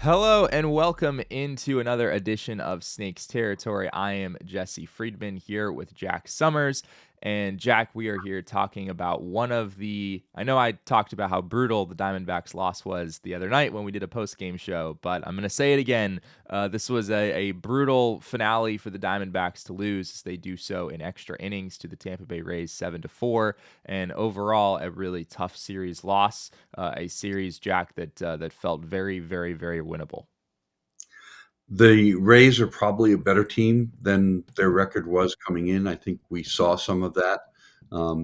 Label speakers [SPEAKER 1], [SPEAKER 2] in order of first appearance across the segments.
[SPEAKER 1] Hello and welcome into another edition of Snakes Territory. I am Jesse Friedman here with Jack Sommers. And Jack, we are here talking about I know I talked about how brutal the Diamondbacks loss was the other night when we did a post-game show, but I'm going to say it again. This was a brutal finale for the Diamondbacks to lose as they do so in extra innings to the Tampa Bay Rays 7-4. And overall, a really tough series loss, a series, Jack, that felt very, very, very winnable.
[SPEAKER 2] The Rays are probably a better team than their record was coming in. I think we saw some of that.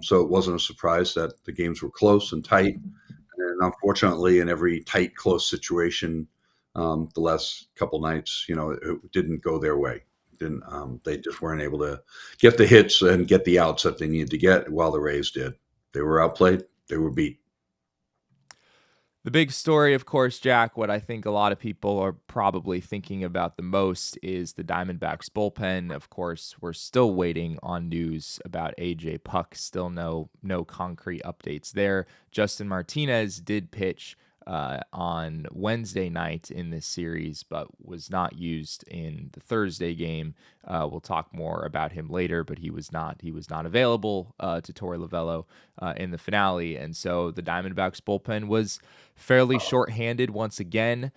[SPEAKER 2] So it wasn't a surprise that the games were close and tight. And unfortunately, in every tight, close situation, the last couple nights, it didn't go their way. Didn't They just weren't able to get the hits and get the outs that they needed to get while the Rays did. They were outplayed. They were beat.
[SPEAKER 1] The big story, of course, Jack, what I think a lot of people are probably thinking about the most is the Diamondbacks bullpen. Of course, we're still waiting on news about AJ Puk. Still no concrete updates there. Justin Martinez did pitch on Wednesday night in this series, but was not used in the Thursday game. We'll talk more about him later, but he was not available to Torey Lovullo in the finale, and so the Diamondbacks bullpen was fairly shorthanded once again.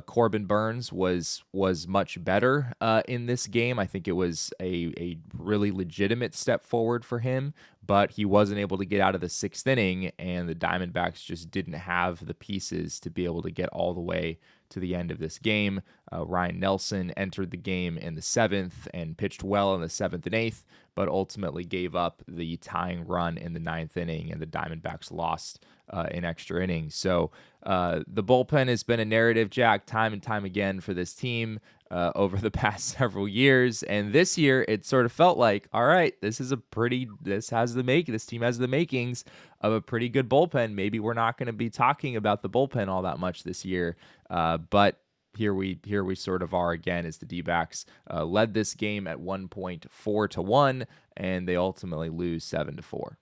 [SPEAKER 1] Corbin Burnes was much better in this game. I think it was a really legitimate step forward for him, but he wasn't able to get out of the sixth inning, and the Diamondbacks just didn't have the pieces to be able to get all the way to the end of this game. Ryne Nelson entered the game in the seventh and pitched well in the seventh and eighth, but ultimately gave up the tying run in the ninth inning, and the Diamondbacks lost in extra innings. So the bullpen has been a narrative, Jack, time and time again for this team over the past several years. And this year, it sort of felt like, all right, this team has the makings of a pretty good bullpen. Maybe we're not going to be talking about the bullpen all that much this year, but here we sort of are again as the D-backs led this game at one point 4-1, and they ultimately lose 7-4.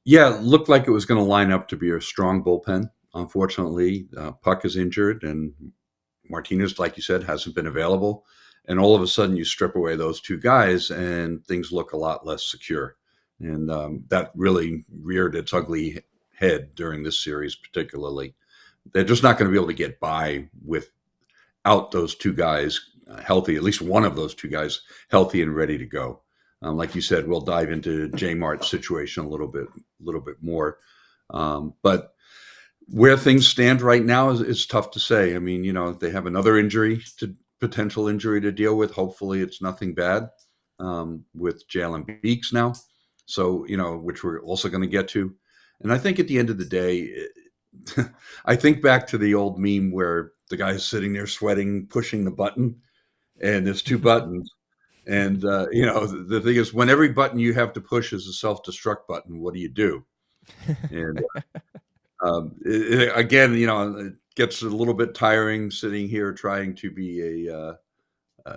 [SPEAKER 2] Yeah, it looked like it was going to line up to be a strong bullpen. Unfortunately, Puck is injured, and Martinez, like you said, hasn't been available. And all of a sudden, you strip away those two guys, and things look a lot less secure. And that really reared its ugly head during this series, particularly. They're just not going to be able to get by without those two guys healthy, at least one of those two guys healthy and ready to go. Like you said, we'll dive into J Mart's situation a little bit more. But where things stand right now is tough to say. I mean, they have another potential injury to deal with. Hopefully, it's nothing bad with Jalen Beeks now. So, which we're also going to get to. And I think at the end of the day, I think back to the old meme where the guy's sitting there sweating, pushing the button, and there's two buttons. And the thing is, when every button you have to push is a self-destruct button, what do you do? And again, it gets a little bit tiring sitting here trying to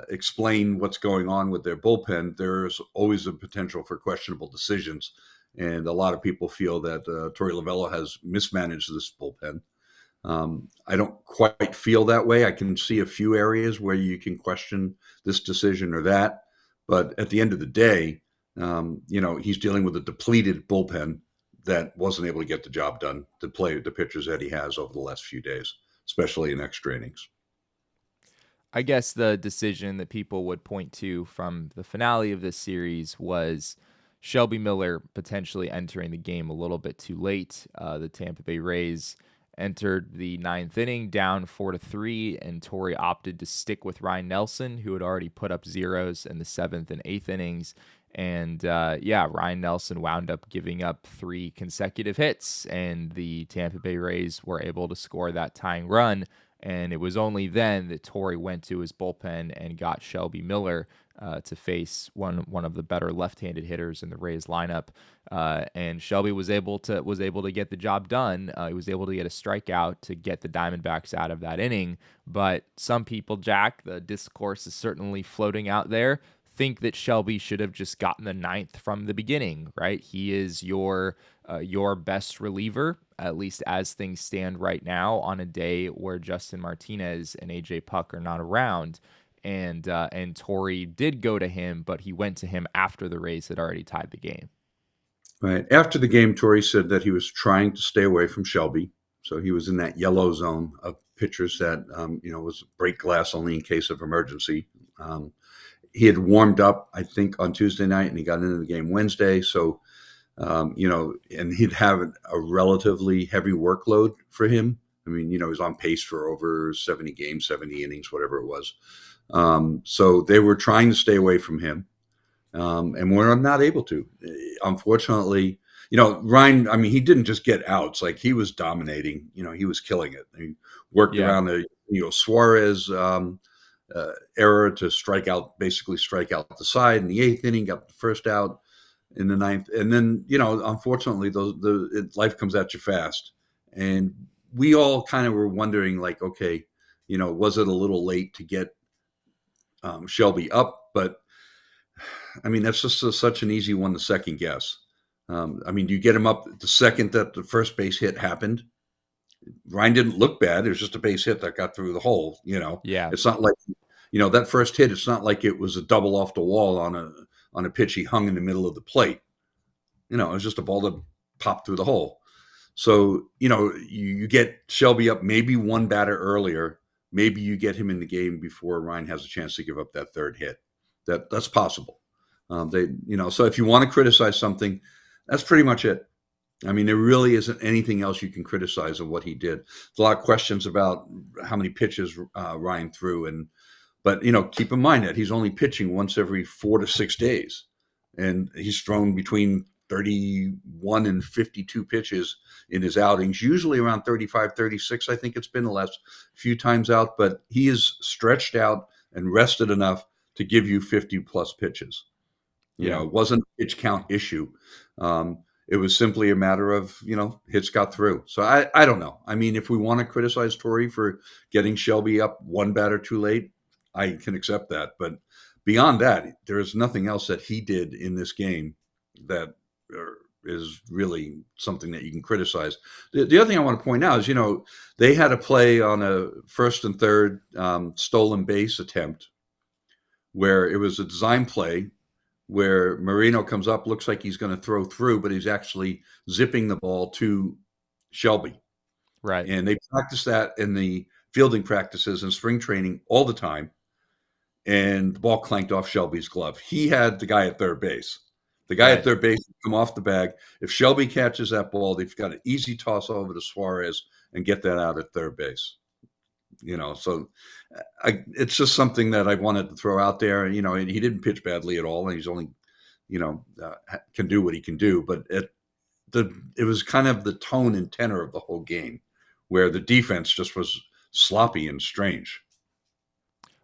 [SPEAKER 2] explain what's going on with their bullpen. There's always a potential for questionable decisions, and a lot of people feel that Torey Lovullo has mismanaged this bullpen. I don't quite feel that way. I can see a few areas where you can question this decision or that, but at the end of the day, he's dealing with a depleted bullpen that wasn't able to get the job done to play the pitchers that he has over the last few days, especially in extra innings.
[SPEAKER 1] I guess the decision that people would point to from the finale of this series was Shelby Miller potentially entering the game a little bit too late. The Tampa Bay Rays entered the ninth inning down 4-3, and Torey opted to stick with Ryne Nelson, who had already put up zeros in the seventh and eighth innings. And Ryne Nelson wound up giving up 3 consecutive hits, and the Tampa Bay Rays were able to score that tying run. And it was only then that Torey went to his bullpen and got Shelby Miller to face one of the better left-handed hitters in the Rays lineup. And Shelby was able to get the job done. He was able to get a strikeout to get the Diamondbacks out of that inning. But some people, Jack, the discourse is certainly floating out there, think that Shelby should have just gotten the ninth from the beginning, right? He is your best reliever. at least as things stand right now, on a day where Justin Martinez and AJ Puk are not around. And Torrey did go to him, but he went to him after the Rays had already tied the game.
[SPEAKER 2] Right. After the game, Torrey said that he was trying to stay away from Shelby. So he was in that yellow zone of pitchers that, was break glass only in case of emergency. He had warmed up, I think, on Tuesday night, and he got into the game Wednesday. So, and he'd have a relatively heavy workload for him. I mean, he was on pace for over 70 games, 70 innings, whatever it was. So they were trying to stay away from him. And we're not able to. Unfortunately, Ryne, I mean, he didn't just get outs. Like, he was dominating. He was killing it. He worked around the, Suarez error to basically strike out the side in the 8th inning, got the first out in the 9th. And then, unfortunately, life comes at you fast. And we all kind of were wondering, like, okay, was it a little late to get Shelby up? But I mean, that's just such an easy one to second guess. I mean, do you get him up the second that the first base hit happened? Ryne didn't look bad. It was just a base hit that got through the hole.
[SPEAKER 1] Yeah.
[SPEAKER 2] It's not like, that first hit. It's not like it was a double off the wall on a pitch he hung in the middle of the plate. It was just a ball that popped through the hole. So, you get Shelby up maybe one batter earlier. Maybe you get him in the game before Ryne has a chance to give up that third hit. That's possible. So if you want to criticize something, that's pretty much it. I mean, there really isn't anything else you can criticize of what he did. There's a lot of questions about how many pitches Ryne threw, but keep in mind that he's only pitching once every 4 to 6 days, and he's thrown between 31 and 52 pitches in his outings, usually around 35, 36. I think it's been the last few times out, but he is stretched out and rested enough to give you 50 plus pitches. It wasn't a pitch count issue. It was simply a matter of, hits got through. So I don't know. I mean, if we want to criticize Torrey for getting Shelby up one batter too late, I can accept that. But beyond that, there is nothing else that he did in this game that is really something that you can criticize. The other thing I want to point out is, they had a play on a first and third stolen base attempt where it was a design play where Marino comes up, looks like he's going to throw through, but he's actually zipping the ball to Shelby.
[SPEAKER 1] Right.
[SPEAKER 2] And they practice that in the fielding practices and spring training all the time. And the ball clanked off Shelby's glove. He had the guy at third base. The guy at third base would come off the bag. If Shelby catches that ball, they've got an easy toss over to Suarez and get that out at third base. So it's just something that I wanted to throw out there. He didn't pitch badly at all, and he's only, can do what he can do. But it was kind of the tone and tenor of the whole game, where the defense just was sloppy and strange.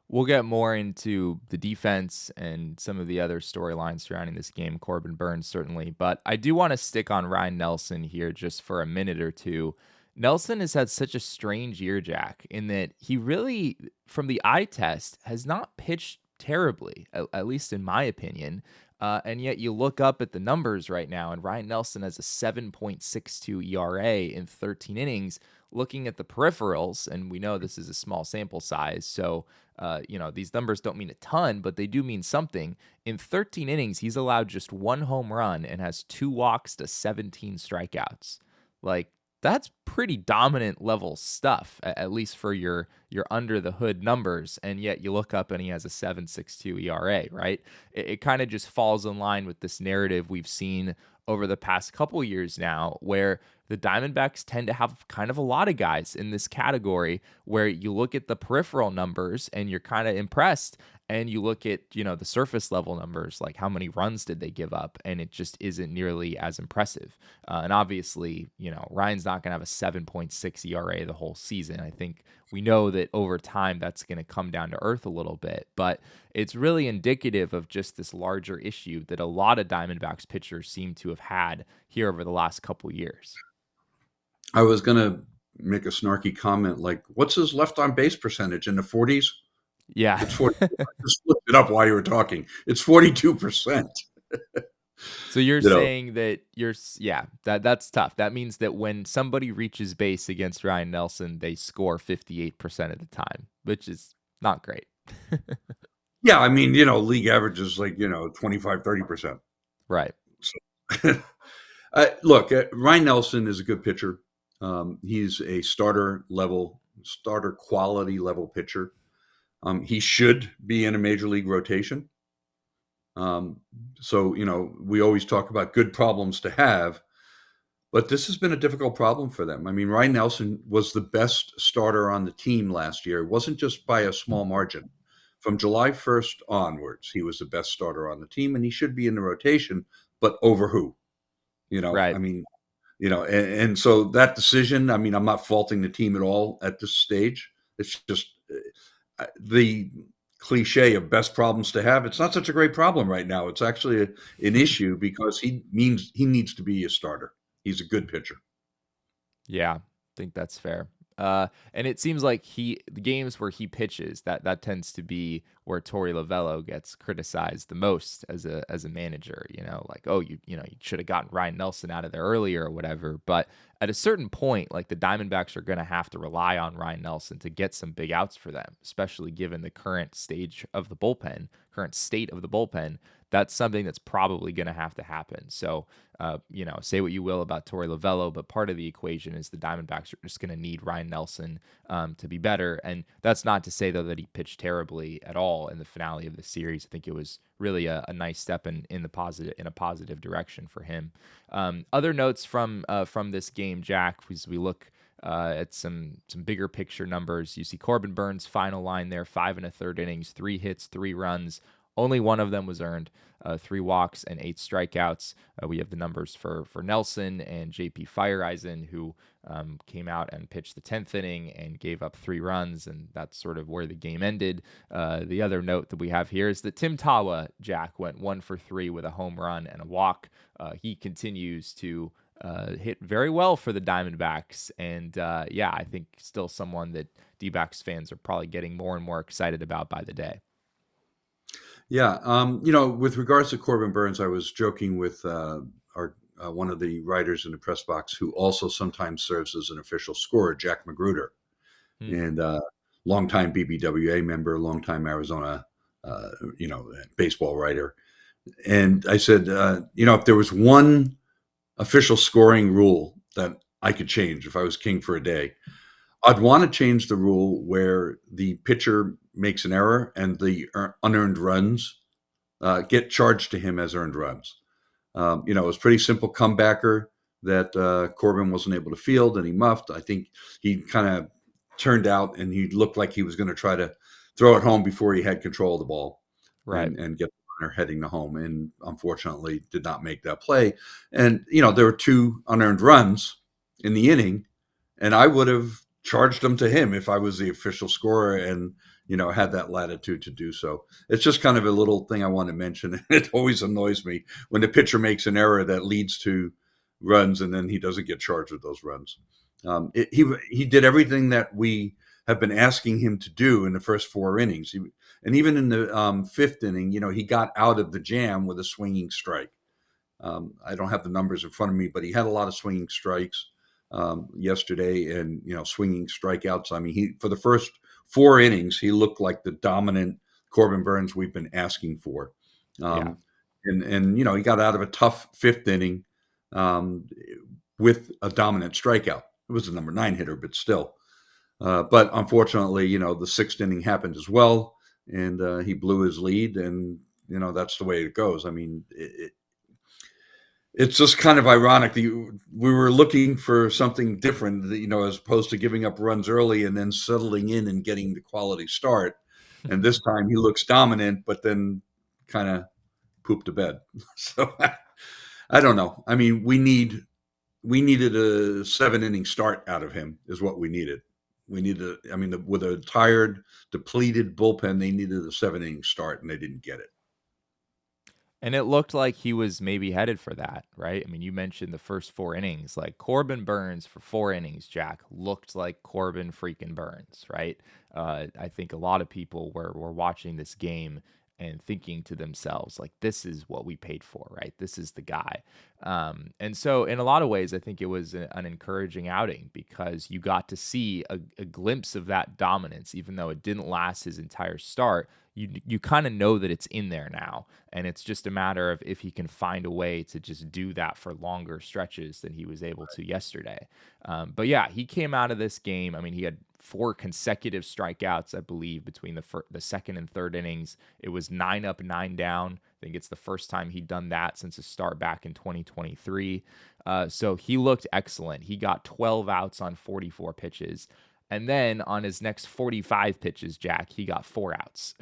[SPEAKER 1] We'll get more into the defense and some of the other storylines surrounding this game, Corbin Burnes certainly. But I do want to stick on Ryne Nelson here just for a minute or two. Nelson has had such a strange year, Jack, in that he really, from the eye test, has not pitched terribly, at least in my opinion. And yet you look up at the numbers right now, and Ryne Nelson has a 7.62 ERA in 13 innings. Looking at the peripherals, and we know this is a small sample size, so these numbers don't mean a ton, but they do mean something. In 13 innings, he's allowed just 1 home run and has 2 walks to 17 strikeouts. Like, that's pretty dominant level stuff, at least for your under the hood numbers. And yet you look up and he has a 7.62 ERA, right? It kind of just falls in line with this narrative we've seen over the past couple years now, where the Diamondbacks tend to have kind of a lot of guys in this category where you look at the peripheral numbers and you're kind of impressed, and you look at, the surface level numbers, like how many runs did they give up, and it just isn't nearly as impressive. And obviously, Ryan's not going to have a 7.6 ERA the whole season. I think we know that over time that's going to come down to earth a little bit, but it's really indicative of just this larger issue that a lot of Diamondbacks pitchers seem to have had here over the last couple years.
[SPEAKER 2] I was going to make a snarky comment like, what's his left on base percentage in the 40s?
[SPEAKER 1] Yeah.
[SPEAKER 2] It's 40. I just looked it up while you were talking. It's 42%.
[SPEAKER 1] So you're
[SPEAKER 2] You know,
[SPEAKER 1] saying that yeah, that's tough. That means that when somebody reaches base against Ryne Nelson, they score 58% of the time, which is not great.
[SPEAKER 2] yeah, I mean, league average is like, 25, 30%.
[SPEAKER 1] Right.
[SPEAKER 2] So, look, Ryne Nelson is a good pitcher. He's a starter quality level pitcher. He should be in a major league rotation. Um, so, we always talk about good problems to have, but this has been a difficult problem for them. I mean, Ryne Nelson was the best starter on the team last year. It wasn't just by a small margin. From July 1st onwards, he was the best starter on the team, and he should be in the rotation, but over who?
[SPEAKER 1] Right.
[SPEAKER 2] I mean, and so that decision, I mean, I'm not faulting the team at all at this stage. It's just the cliche of best problems to have. It's not such a great problem right now. It's actually an issue because he needs to be a starter. He's a good pitcher.
[SPEAKER 1] Yeah, I think that's fair. And it seems like the games where he pitches, that tends to be where Torey Lovello gets criticized the most as a manager. Like, oh, you should have gotten Ryne Nelson out of there earlier or whatever. But at a certain point, like the Diamondbacks are going to have to rely on Ryne Nelson to get some big outs for them, especially given the current state of the bullpen. That's something that's probably going to have to happen. So, say what you will about Torey Lovello, but part of the equation is the Diamondbacks are just going to need Ryne Nelson to be better. And that's not to say, though, that he pitched terribly at all in the finale of the series. I think it was really a nice step in a positive direction for him. Other notes from this game, Jack, as we look at some bigger picture numbers, you see Corbin Burnes' final line there, 5 1/3 innings, 3 hits, 3 runs. Only one of them was earned, 3 walks and 8 strikeouts. We have the numbers for Nelson and JP Fireeisen, who came out and pitched the 10th inning and gave up 3 runs, and that's sort of where the game ended. The other note that we have here is that Tim Tawa, Jack, went 1 for 3 with a home run and a walk. He continues to hit very well for the Diamondbacks, and I think still someone that D-backs fans are probably getting more and more excited about by the day.
[SPEAKER 2] Yeah, with regards to Corbin Burnes, I was joking with our one of the writers in the press box who also sometimes serves as an official scorer, Jack Magruder,
[SPEAKER 1] Hmm.
[SPEAKER 2] and longtime BBWA member, longtime Arizona, baseball writer. And I said, if there was one official scoring rule that I could change if I was king for a day, I'd want to change the rule where the pitcher makes an error and the unearned runs get charged to him as earned runs. It was pretty simple comebacker that Corbin wasn't able to field and he muffed. I think he kind of turned out and he looked like he was going to try to throw it home before he had control of the ball
[SPEAKER 1] Right.
[SPEAKER 2] and get the runner heading to home. And unfortunately did not make that play. And, there were 2 unearned runs in the inning, and I would have charged them to him if I was the official scorer and, had that latitude to do so. It's just kind of a little thing I want to mention. It always annoys me when the pitcher makes an error that leads to runs and then he doesn't get charged with those runs. He did everything that we have been asking him to do in the first 4 innings. And even in the 5th inning, he got out of the jam with a swinging strike. I don't have the numbers in front of me, but he had a lot of swinging strikes yesterday and, swinging strikeouts. I mean, for the first 4 innings, he looked like the dominant Corbin Burnes we've been asking for.
[SPEAKER 1] Yeah.
[SPEAKER 2] And he got out of a tough 5th inning with a dominant strikeout. It was a number 9 hitter, but still. But unfortunately, the 6th inning happened as well, and he blew his lead, and that's the way it goes. I mean, it's just kind of ironic that we were looking for something different, as opposed to giving up runs early and then settling in and getting the quality start. And this time he looks dominant, but then kind of pooped to bed. So I don't know. I mean, we needed a 7-inning start out of him is what we needed. With a tired, depleted bullpen, they needed a 7-inning start and they didn't get it.
[SPEAKER 1] And it looked like he was maybe headed for that, right? I mean, you mentioned the first 4 innings. Like Corbin Burnes for 4 innings, Jack, looked like Corbin freaking Burnes, right? I think a lot of people were watching this game and thinking to themselves, like, this is what we paid for, right? This is the guy. And so in a lot of ways, I think it was an encouraging outing because you got to see a glimpse of that dominance, even though it didn't last his entire start. You kind of know that it's in there now, and it's just a matter of if he can find a way to just do that for longer stretches than he was able to yesterday. But yeah, he came out of this game. I mean, he had 4 consecutive strikeouts, I believe, between the second and third innings. It was 9 up, 9 down. I think it's the first time he'd done that since his start back in 2023. So he looked excellent. He got 12 outs on 44 pitches. And then on his next 45 pitches, Jack, he got 4 outs.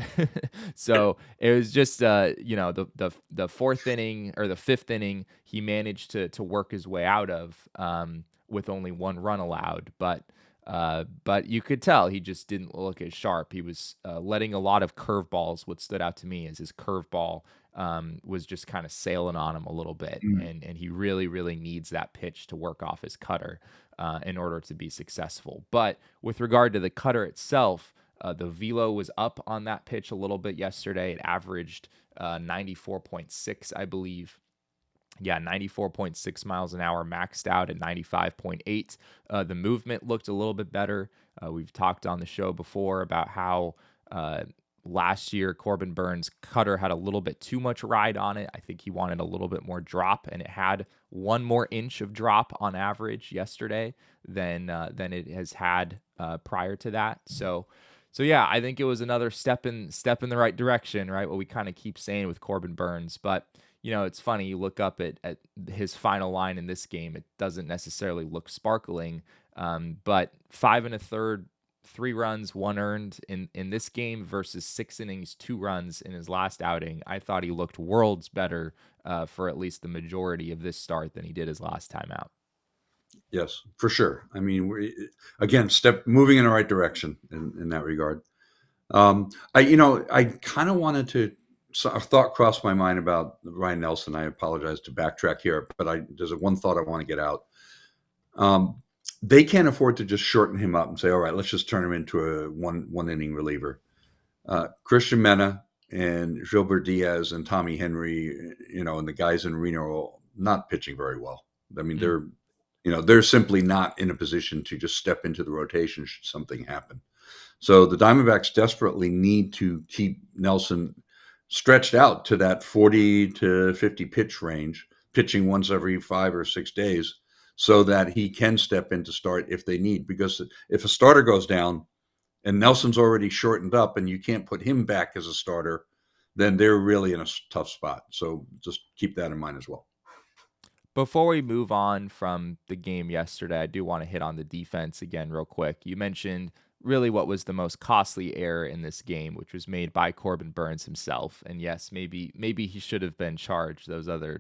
[SPEAKER 1] So it was just, the fourth inning or the fifth inning, he managed to work his way out of with only 1 run allowed. But you could tell he just didn't look as sharp. He was letting a lot of curveballs. What stood out to me is his curveball was just kind of sailing on him a little bit, and he really, really needs that pitch to work off his cutter in order to be successful. But with regard to the cutter itself, the velo was up on that pitch a little bit yesterday. It averaged 94.6, I believe. Yeah, 94.6 miles an hour, maxed out at 95.8. The movement looked a little bit better. We've talked on the show before about how last year Corbin Burnes' cutter had a little bit too much ride on it. I think he wanted a little bit more drop, and it had 1 more inch of drop on average yesterday than it has had prior to that. So yeah, I think it was another step in the right direction, right? What we kind of keep saying with Corbin Burnes. But it's funny, you look up at his final line in this game, it doesn't necessarily look sparkling. But 5 1/3, 3 runs, 1 earned in this game versus 6 innings, 2 runs in his last outing. I thought he looked worlds better for at least the majority of this start than he did his last time out.
[SPEAKER 2] Yes, for sure. I mean, again, moving in the right direction in that regard. I kind of wanted to. So a thought crossed my mind about Ryne Nelson. I apologize to backtrack here, but there's one thought I want to get out. They can't afford to just shorten him up and say, all right, let's just turn him into a one inning reliever. Christian Mena and Gilbert Diaz and Tommy Henry, and the guys in Reno are not pitching very well. I mean, they're simply not in a position to just step into the rotation should something happen. So the Diamondbacks desperately need to keep Nelson stretched out to that 40 to 50 pitch range, pitching once every 5 or 6 days, so that he can step in to start if they need. Because if a starter goes down and Nelson's already shortened up and you can't put him back as a starter, then they're really in a tough spot. So just keep that in mind as well.
[SPEAKER 1] Before we move on from the game yesterday, I do want to hit on the defense again real quick. You mentioned really what was the most costly error in this game, which was made by Corbin Burnes himself. And yes, maybe he should have been charged those other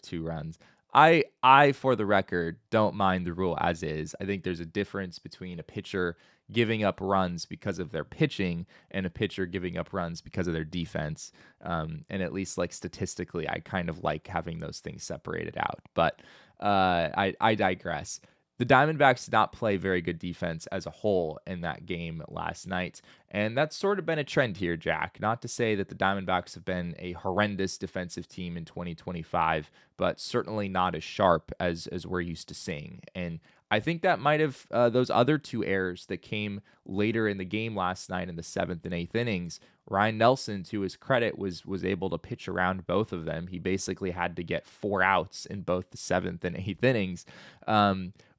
[SPEAKER 1] 2 runs. I for the record don't mind the rule as is. I think there's a difference between a pitcher giving up runs because of their pitching and a pitcher giving up runs because of their defense. And at least like statistically, I kind of like having those things separated out. But I digress. The Diamondbacks did not play very good defense as a whole in that game last night. And that's sort of been a trend here, Jack. Not to say that the Diamondbacks have been a horrendous defensive team in 2025, but certainly not as sharp as we're used to seeing. And I think that might have those other 2 errors that came later in the game last night in the 7th and 8th innings. Ryne Nelson, to his credit, was able to pitch around both of them. He basically had to get 4 outs in both the 7th and 8th innings.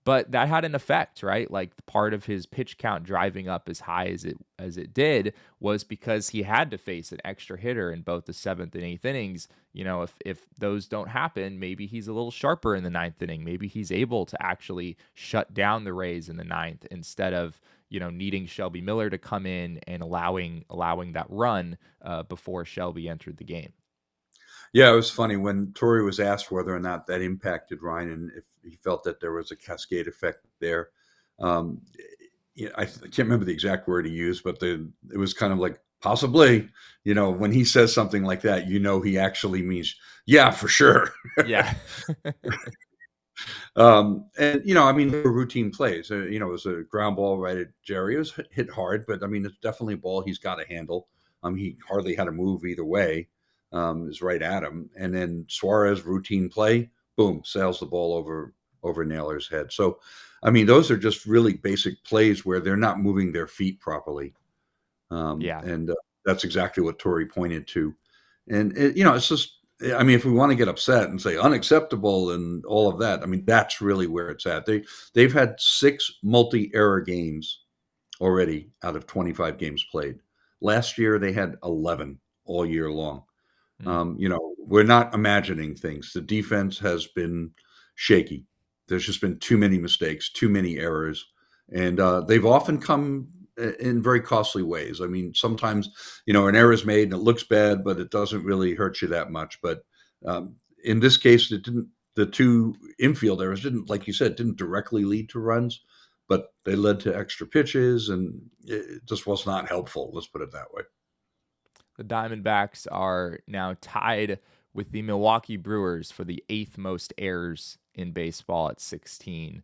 [SPEAKER 1] But that had an effect, right? Like part of his pitch count driving up as high as it did was because he had to face an extra hitter in both the 7th and 8th innings. If those don't happen, maybe he's a little sharper in the 9th inning. Maybe he's able to actually shut down the Rays in the 9th instead of needing Shelby Miller to come in and allowing that run before Shelby entered the game.
[SPEAKER 2] Yeah, it was funny when Torrey was asked whether or not that impacted Ryne and if he felt that there was a cascade effect there. I can't remember the exact word he used, but it was kind of like possibly, when he says something like that, he actually means, yeah, for sure.
[SPEAKER 1] Yeah.
[SPEAKER 2] And, I mean, they were routine plays. It was a ground ball right at Jerry. It was hit hard, but I mean, it's definitely a ball he's got to handle. He hardly had a move either way. Is right at him. And then Suarez, routine play, boom, sails the ball over Naylor's head. So, I mean, those are just really basic plays where they're not moving their feet properly.
[SPEAKER 1] Yeah.
[SPEAKER 2] And that's exactly what Torrey pointed to. And, it's just, I mean, if we want to get upset and say unacceptable and all of that, I mean, that's really where it's at. They've had 6 multi-error games already out of 25 games played. Last year, they had 11 all year long. We're not imagining things. The defense has been shaky. There's just been too many mistakes, too many errors, and they've often come in very costly ways. I mean, sometimes, an error is made and it looks bad, but it doesn't really hurt you that much. But in this case, it didn't. The 2 infield errors didn't, like you said, didn't directly lead to runs, but they led to extra pitches, and it just was not helpful. Let's put it that way.
[SPEAKER 1] The Diamondbacks are now tied with the Milwaukee Brewers for the 8th most errors in baseball at 16.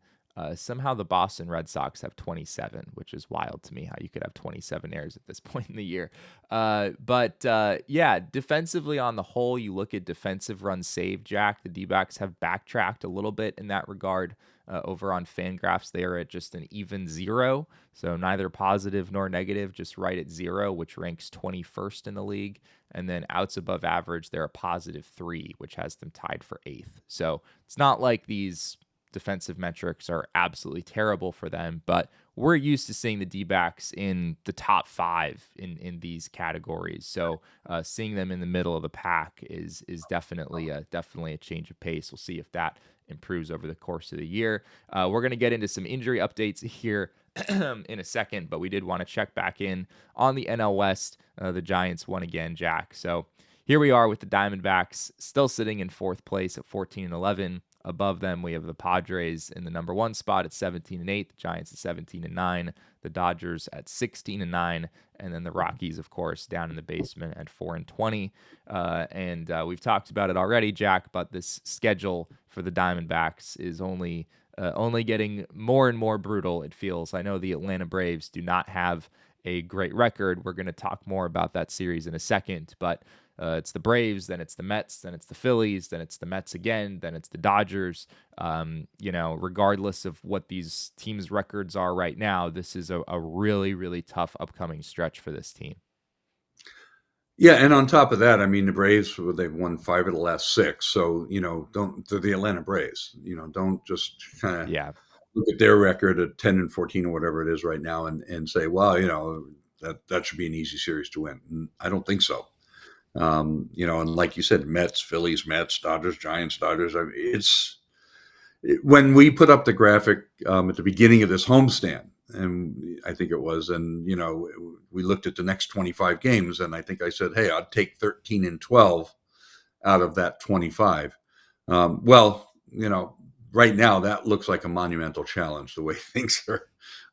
[SPEAKER 1] Somehow the Boston Red Sox have 27, which is wild to me how you could have 27 errors at this point in the year. But defensively on the whole, you look at defensive runs saved, Jack. The D-backs have backtracked a little bit in that regard. Over on Fangraphs, they are at just an even 0. So neither positive nor negative, just right at 0, which ranks 21st in the league. And then outs above average, they're a positive 3, which has them tied for 8th. So it's not like these defensive metrics are absolutely terrible for them, but we're used to seeing the D-backs in the top 5 in these categories. So seeing them in the middle of the pack is definitely a change of pace. We'll see if that improves over the course of the year. We're going to get into some injury updates here in a second, but we did want to check back in on the NL West. The Giants won again, Jack. So here we are with the Diamondbacks still sitting in 4th place at 14-11. Above them, we have the Padres in the number 1 spot at 17-8, the Giants at 17-9, the Dodgers at 16-9, and then the Rockies, of course, down in the basement at 4-20. And we've talked about it already, Jack, but this schedule for the Diamondbacks is only getting more and more brutal, it feels. I know the Atlanta Braves do not have a great record. We're going to talk more about that series in a second, but it's the Braves, then it's the Mets, then it's the Phillies, then it's the Mets again, then it's the Dodgers. Regardless of what these teams' records are right now, this is a really, really tough upcoming stretch for this team.
[SPEAKER 2] Yeah, and on top of that, I mean, the Braves, they've won 5 of the last 6. So, they're the Atlanta Braves. Don't just kind of look at their record at 10-14 or whatever it is right now and say, well, that should be an easy series to win. And I don't think so. And like you said, Mets, Phillies, Mets, Dodgers, Giants, Dodgers. I mean, when we put up the graphic at the beginning of this homestand, and I think it was, and we looked at the next 25 games, and I think I said, hey, I'd take 13-12 out of that 25. Right now that looks like a monumental challenge the way things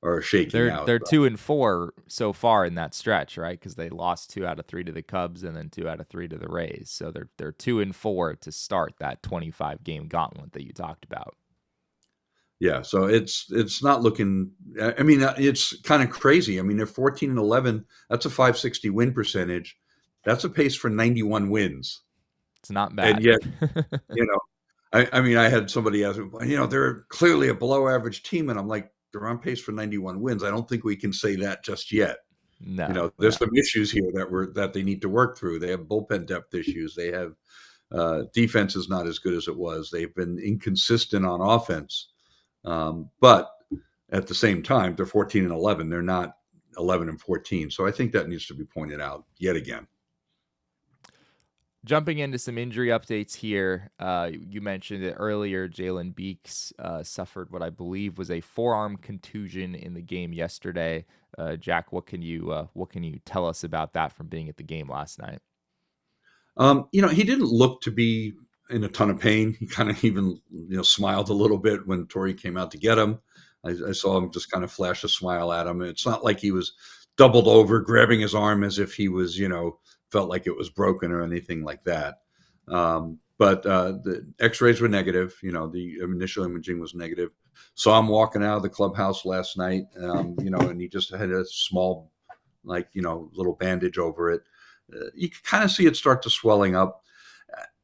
[SPEAKER 2] are shaking out.
[SPEAKER 1] They're 2-4 so far in that stretch, right? Because they lost 2 out of 3 to the Cubs and then 2 out of 3 to the Rays. So they're 2-4 to start that 25 game gauntlet that you talked about.
[SPEAKER 2] Yeah, so it's not looking. I mean, it's kind of crazy. I mean, they're 14-11. That's a .560 win percentage. That's a pace for 91 wins.
[SPEAKER 1] It's not bad.
[SPEAKER 2] And yet, I mean, I had somebody ask me, they're clearly a below average team, and I'm like, they're on pace for 91 wins. I don't think we can say that just yet.
[SPEAKER 1] No,
[SPEAKER 2] there's some issues here that they need to work through. They have bullpen depth issues. They have defense is not as good as it was. They've been inconsistent on offense. But at the same time, they're 14-11. They're not 11-14. So I think that needs to be pointed out yet again.
[SPEAKER 1] Jumping into some injury updates here, you mentioned it earlier. Jalen Beeks suffered what I believe was a forearm contusion in the game yesterday. Jack, what can you tell us about that from being at the game last night?
[SPEAKER 2] He didn't look to be in a ton of pain. He kind of even smiled a little bit when Torrey came out to get him. I saw him just kind of flash a smile at him. It's not like he was doubled over, grabbing his arm as if he was felt like it was broken or anything like that. But the X-rays were negative. The initial imaging was negative. Saw him walking out of the clubhouse last night. And he just had a small, little bandage over it. you can kind of see it start to swelling up.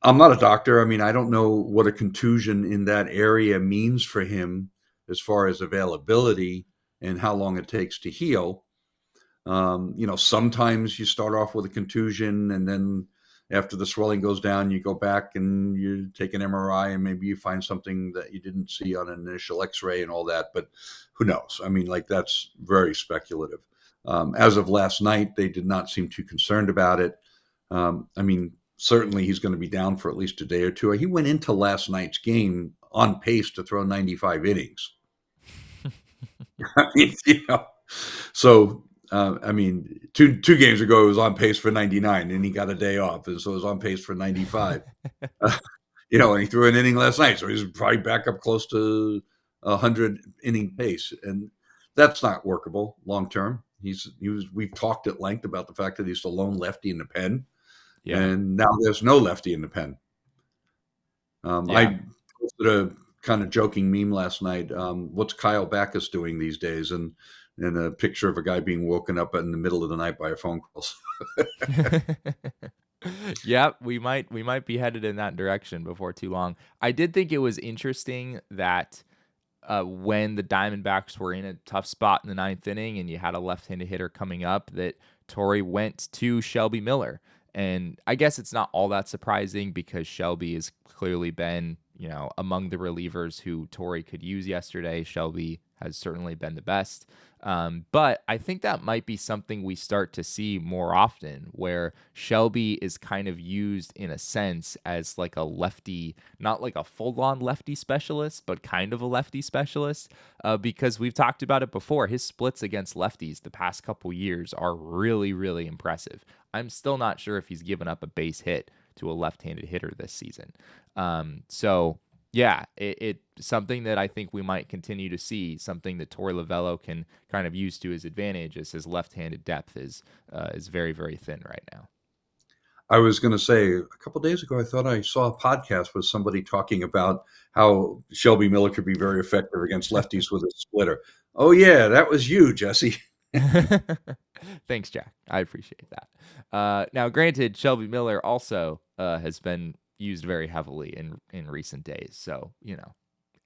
[SPEAKER 2] I'm not a doctor. I mean, I don't know what a contusion in that area means for him as far as availability and how long it takes to heal. Sometimes you start off with a contusion, and then after the swelling goes down, you go back and you take an MRI, and maybe you find something that you didn't see on an initial X-ray and all that. But who knows? I mean, like, that's very speculative. As of last night, they did not seem too concerned about it. I mean, certainly he's going to be down for at least a day or two. He went into last night's game on pace to throw 95 innings. I mean, so I mean, two games ago, it was on pace for 99, and he got a day off, and so it was on pace for 95. And he threw an inning last night, so he's probably back up close to 100 inning pace, and that's not workable long term. We've talked at length about the fact that he's the lone lefty in the pen, and now there's no lefty in the pen. I posted a kind of joking meme last night. What's Kyle Backus doing these days? And a picture of a guy being woken up in the middle of the night by a phone call.
[SPEAKER 1] Yeah, we might be headed in that direction before too long. I did think it was interesting that when the Diamondbacks were in a tough spot in the ninth inning and you had a left-handed hitter coming up, that Torey went to Shelby Miller. And I guess it's not all that surprising because Shelby has clearly been, among the relievers who Torey could use yesterday. Shelby has certainly been the best. But I think that might be something we start to see more often, where Shelby is kind of used in a sense as like a lefty, not like a full-on lefty specialist, but kind of a lefty specialist, because we've talked about it before. His splits against lefties the past couple years are really, really impressive. I'm still not sure if he's given up a base hit to a left-handed hitter this season. Yeah, it's something that I think we might continue to see, something that Torey Lovullo can kind of use to his advantage, as his left-handed depth is very, very thin right now.
[SPEAKER 2] I was going to say, a couple of days ago, I thought I saw a podcast with somebody talking about how Shelby Miller could be very effective against lefties with a splitter. Oh, yeah, that was you, Jesse.
[SPEAKER 1] Thanks, Jack. I appreciate that. Now, granted, Shelby Miller also has been used very heavily in recent days. So,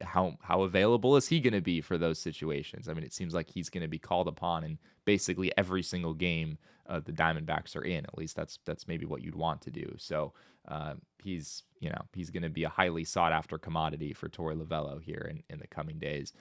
[SPEAKER 1] how available is he going to be for those situations? I mean, it seems like he's going to be called upon in basically every single game the Diamondbacks are in. At least that's maybe what you'd want to do. So he's going to be a highly sought after commodity for Torey Lovullo here in the coming days.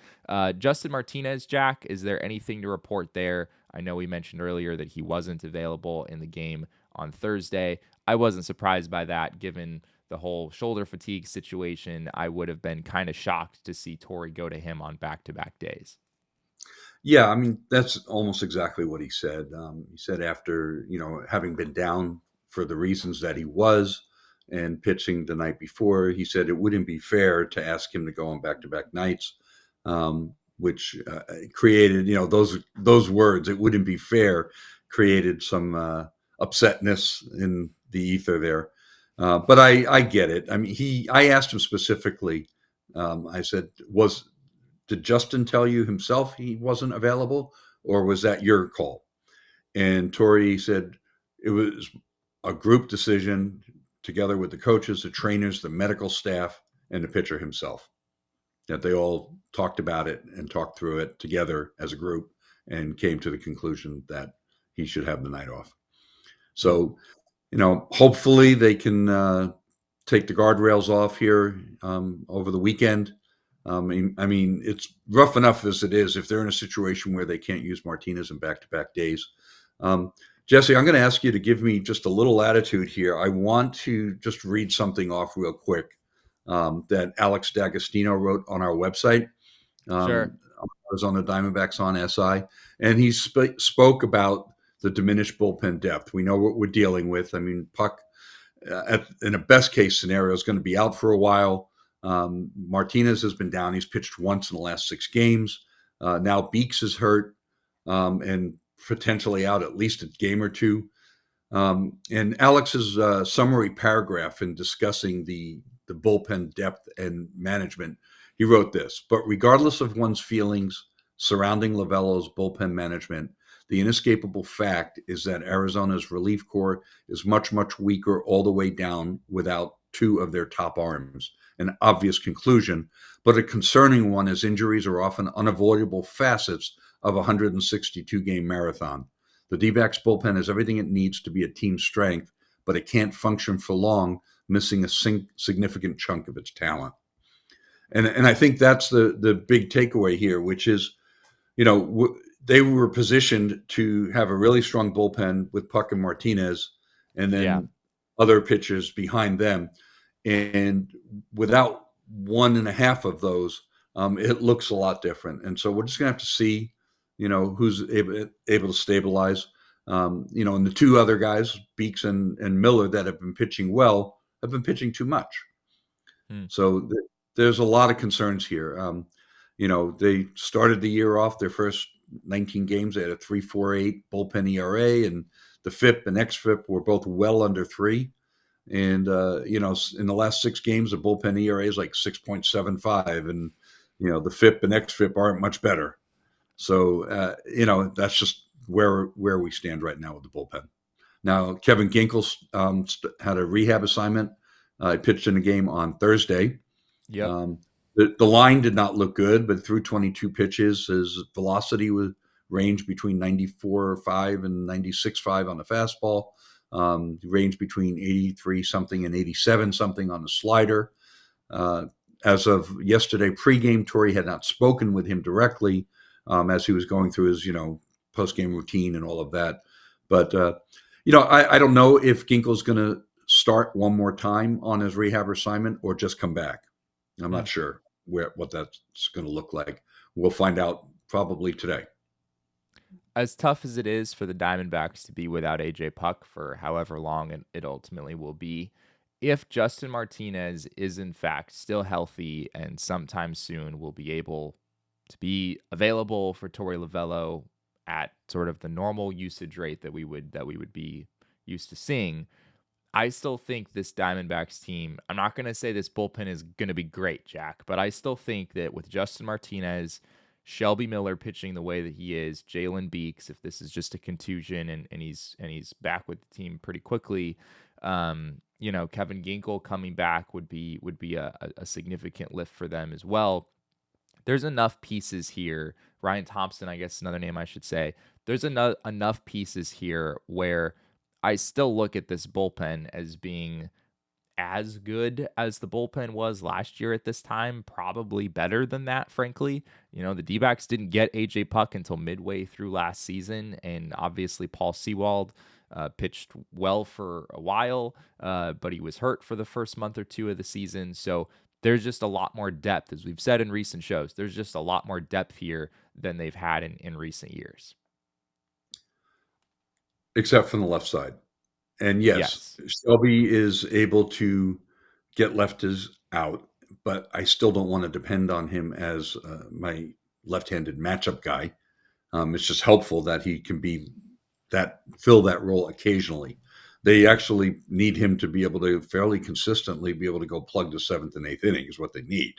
[SPEAKER 1] Justin Martinez, Jack, is there anything to report there? I know we mentioned earlier that he wasn't available in the game on Thursday. I wasn't surprised by that, given the whole shoulder fatigue situation. I would have been kind of shocked to see Torey go to him on back-to-back days.
[SPEAKER 2] Yeah, I mean, that's almost exactly what he said. He said after, having been down for the reasons that he was and pitching the night before, he said it wouldn't be fair to ask him to go on back-to-back nights, which created, those words, it wouldn't be fair, created some upsetness in the ether there. But I get it. I mean, I asked him specifically. I said, did Justin tell you himself he wasn't available, or was that your call? And Torey said it was a group decision together with the coaches, the trainers, the medical staff, and the pitcher himself, that they all talked about it and talked through it together as a group and came to the conclusion that he should have the night off. So, hopefully they can take the guardrails off here over the weekend. I mean, it's rough enough as it is if they're in a situation where they can't use Martinez in back-to-back days. Jesse, I'm going to ask you to give me just a little latitude here. I want to just read something off real quick that Alex D'Agostino wrote on our website.
[SPEAKER 1] Sure.
[SPEAKER 2] I was on the Diamondbacks on SI, and he spoke about the diminished bullpen depth. We know what we're dealing with. I mean, Puk, in a best-case scenario, is going to be out for a while. Martinez has been down. He's pitched once in the last 6 games. Now Beeks is hurt and potentially out at least a game or two. And Alex's summary paragraph in discussing the bullpen depth and management, he wrote this: but regardless of one's feelings surrounding Lovullo's bullpen management, The inescapable fact is that Arizona's relief corps is much, much weaker all the way down without two of their top arms. An obvious conclusion, but a concerning one, as injuries are often unavoidable facets of a 162-game marathon. The D-backs bullpen has everything it needs to be a team strength, but it can't function for long, missing a significant chunk of its talent. And I think that's the big takeaway here, which is, they were positioned to have a really strong bullpen with Puk and Martinez, and then other pitchers behind them. And without one and a half of those, it looks a lot different. And so we're just going to have to see, who's able to stabilize. And the two other guys, Beeks and Miller, that have been pitching well, have been pitching too much. So there's a lot of concerns here. They started the year off, their first 19 games, they had a 3.48 bullpen ERA, and the FIP and xFIP were both well under 3. And, in the last 6 games, the bullpen ERA is like 6.75, and, the FIP and xFIP aren't much better. So, that's just where we stand right now with the bullpen. Now, Kevin Ginkel had a rehab assignment. I pitched in a game on Thursday.
[SPEAKER 1] Yep.
[SPEAKER 2] The line did not look good, but through 22 pitches, his velocity was ranged between 94.5 and 96.5 on the fastball. Ranged between 83 something and 87 something on the slider. As of yesterday pregame, Torrey had not spoken with him directly as he was going through his post-game routine and all of that. But I don't know if Ginkel's going to start one more time on his rehab assignment or just come back. I'm not sure what that's going to look like. We'll find out probably today.
[SPEAKER 1] As tough as it is for the Diamondbacks to be without AJ Puk for however long it ultimately will be, if Justin Martinez is in fact still healthy and sometime soon will be able to be available for Torey Lovullo at sort of the normal usage rate that we would be used to seeing, I still think this Diamondbacks team, I'm not going to say this bullpen is going to be great, Jack, but I still think that with Justin Martinez, Shelby Miller pitching the way that he is, Jalen Beeks, if this is just a contusion and he's back with the team pretty quickly, Kevin Ginkel coming back would be a significant lift for them as well. There's enough pieces here. Ryan Thompson, I guess another name I should say. There's enough pieces here where I still look at this bullpen as being as good as the bullpen was last year at this time, probably better than that, frankly. The D-backs didn't get AJ Puk until midway through last season, and obviously Paul Sewald pitched well for a while, but he was hurt for the first month or two of the season. So there's just a lot more depth, as we've said in recent shows. There's just a lot more depth here than they've had in recent years.
[SPEAKER 2] Except from the left side. And yes, Shelby is able to get lefters out, but I still don't want to depend on him as my left-handed matchup guy. It's just helpful that he can fill that role occasionally. They actually need him to be able to fairly consistently be able to go plug the 7th and 8th inning is what they need.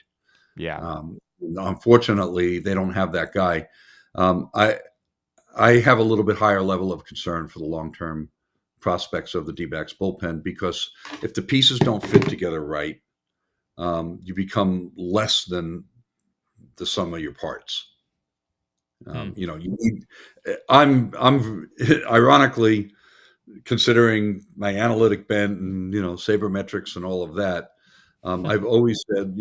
[SPEAKER 1] Yeah.
[SPEAKER 2] Unfortunately, they don't have that guy. I have a little bit higher level of concern for the long-term prospects of the D-backs bullpen, because if the pieces don't fit together right, you become less than the sum of your parts. You need. I'm ironically, considering my analytic bent and sabermetrics and all of that, I've always said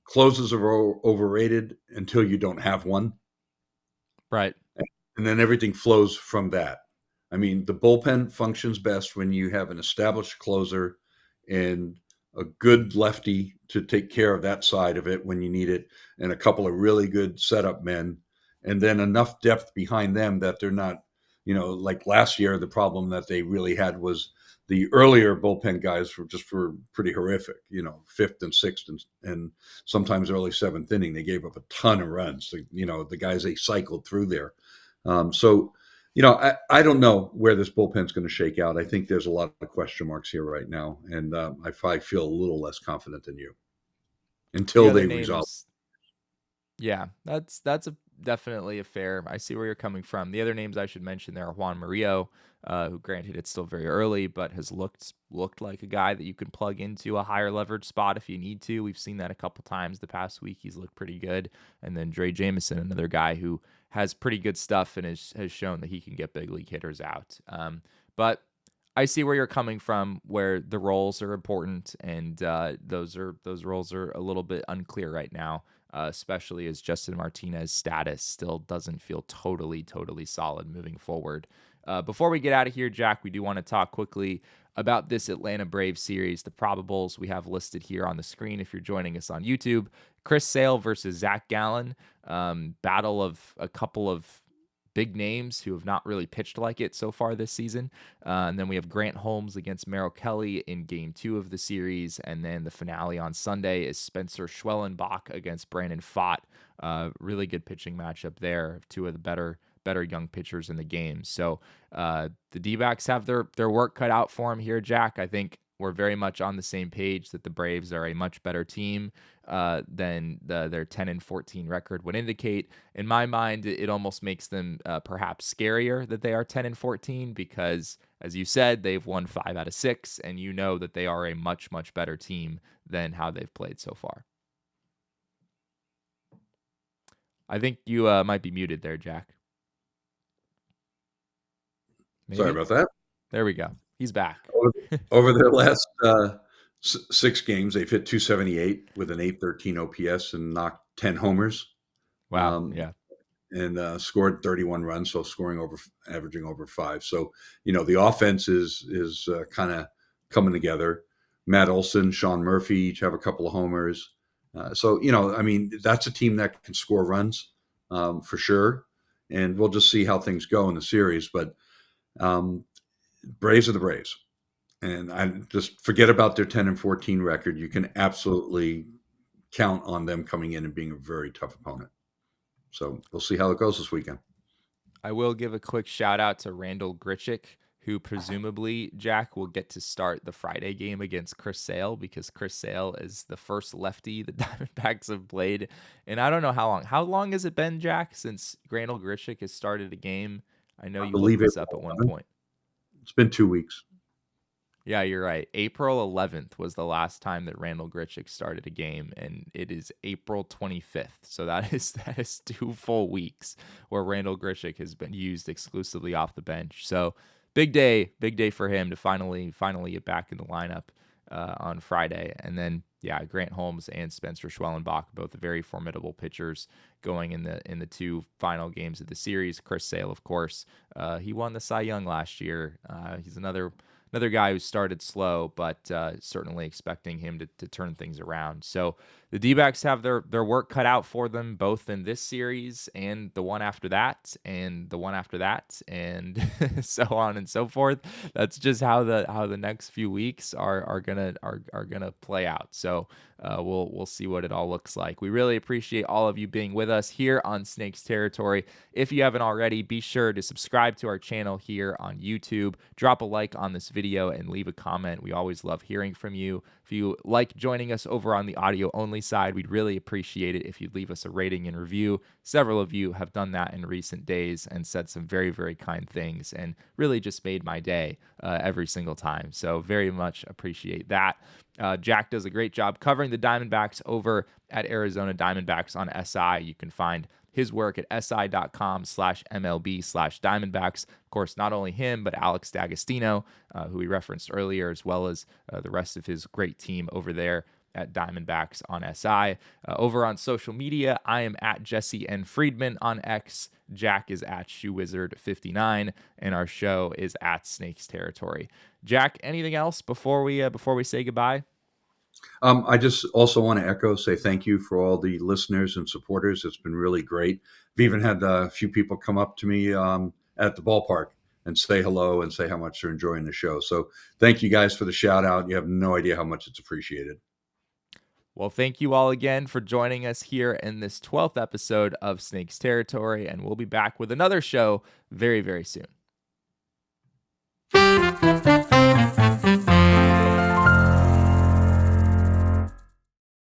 [SPEAKER 2] closes are overrated until you don't have one,
[SPEAKER 1] right?
[SPEAKER 2] And then everything flows from that. I mean, the bullpen functions best when you have an established closer and a good lefty to take care of that side of it when you need it, and a couple of really good setup men, and then enough depth behind them that they're not, like last year, the problem that they really had was the earlier bullpen guys were pretty horrific, 5th and 6th and sometimes early 7th inning. They gave up a ton of runs, the guys they cycled through there. So I don't know where this bullpen's going to shake out. I think there's a lot of question marks here right now, and I probably feel a little less confident than you until they resolve.
[SPEAKER 1] Yeah, that's definitely a fair. I see where you're coming from. The other names I should mention there are Juan Murillo, who granted it's still very early, but has looked like a guy that you can plug into a higher leverage spot if you need to. We've seen that a couple times the past week. He's looked pretty good. And then Dre Jameson, another guy who has pretty good stuff and has shown that he can get big league hitters out. But I see where you're coming from, where the roles are important, and those roles are a little bit unclear right now, especially as Justin Martinez's status still doesn't feel totally solid moving forward. Before we get out of here, Jack, we do want to talk quickly about this Atlanta Braves series. The probables we have listed here on the screen if you're joining us on YouTube. Chris Sale versus Zach Gallen, battle of a couple of big names who have not really pitched like it so far this season. And then we have Grant Holmes against Merrill Kelly in game 2 of the series. And then the finale on Sunday is Spencer Schwellenbach against Brandon Pfaadt. Really good pitching matchup there. 2 of the better young pitchers in the game. So the D-backs have their work cut out for them here, Jack. I think we're very much on the same page that the Braves are a much better team than their 10-14 record would indicate. In my mind, it almost makes them perhaps scarier that they are 10-14 because, as you said, they've won 5 out of 6, and you know that they are a much better team than how they've played so far. I think you might be muted there, Jack. Maybe?
[SPEAKER 2] Sorry about that.
[SPEAKER 1] There we go. He's back.
[SPEAKER 2] Over their last 6 games, they've hit 278 with an 813 OPS and knocked 10 homers.
[SPEAKER 1] Wow. Yeah.
[SPEAKER 2] And scored 31 runs, so averaging over 5. So, the offense is kind of coming together. Matt Olson, Sean Murphy each have a couple of homers. So, that's a team that can score runs for sure. And we'll just see how things go in the series. But Braves are the Braves. And I just forget about their 10-14 record. You can absolutely count on them coming in and being a very tough opponent. So we'll see how it goes this weekend.
[SPEAKER 1] I will give a quick shout out to Randall Grichuk, who presumably, Jack, will get to start the Friday game against Chris Sale because Chris Sale is the first lefty the Diamondbacks have played. And I don't know how long. How long has it been, Jack, since Randall Grichuk has started a game? I know you looked this up at one point.
[SPEAKER 2] It's been 2 weeks.
[SPEAKER 1] Yeah, you're right. April 11th was the last time that Randall Grichuk started a game, and it is April 25th. So that is 2 full weeks where Randall Grichuk has been used exclusively off the bench. So big day for him to finally get back in the lineup on Friday. And then, yeah, Grant Holmes and Spencer Schwellenbach, both very formidable pitchers going in the 2 final games of the series. Chris Sale, of course, he won the Cy Young last year. He's another guy who started slow, but certainly expecting him to turn things around. So the D-backs have their work cut out for them, both in this series and the one after that, and the one after that, and so on and so forth. That's just how the next few weeks are gonna play out. So we'll see what it all looks like. We really appreciate all of you being with us here on Snakes Territory. If you haven't already, be sure to subscribe to our channel here on YouTube. Drop a like on this video and leave a comment. We always love hearing from you. If you like joining us over on the audio only side, we'd really appreciate it if you'd leave us a rating and review. Several of you have done that in recent days and said some very, very kind things and really just made my day every single time. So very much appreciate that. Jack does a great job covering the Diamondbacks over at Arizona Diamondbacks on SI. You can find his work at si.com/MLB/Diamondbacks. Of course, not only him, but Alex D'Agostino, who we referenced earlier, as well as the rest of his great team over there at Diamondbacks on SI. Over on social media, I am at Jesse N. Friedman on X. Jack is at ShoeWizard59, and our show is at Snakes Territory. Jack, anything else before we say goodbye?
[SPEAKER 2] I just also want to say thank you for all the listeners and supporters. It's been really great. I've even had a few people come up to me at the ballpark and say hello and say how much they're enjoying the show. So thank you guys for the shout out. You have no idea how much it's appreciated.
[SPEAKER 1] Well, thank you all again for joining us here in this 12th episode of Snakes Territory, and we'll be back with another show very, very soon.